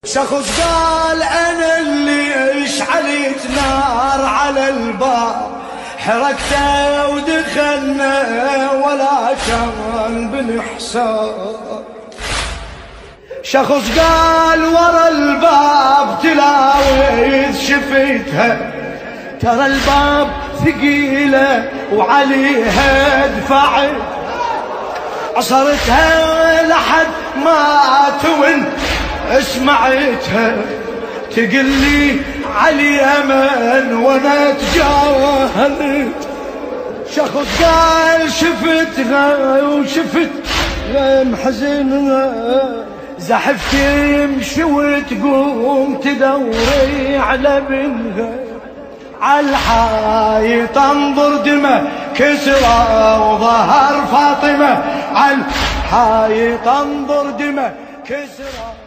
شخص قال انا اللي اشعلت نار على الباب، حركته ودخلنا ولا كان بالحساب. شخص قال ورا الباب تلاوذ شفيتها، ترى الباب ثقيلة وعليها دفعت، عصرتها لحد ما تون سمعتها تقلي علي أمن وانا تجاهلت. شخص قال شفتها وشفت محزنها، زحف تمشي وتقوم تدوري على بنها، عالحايط انظر دمه كسرة وظهر فاطمة، عالحايط انظر دمه كسرة.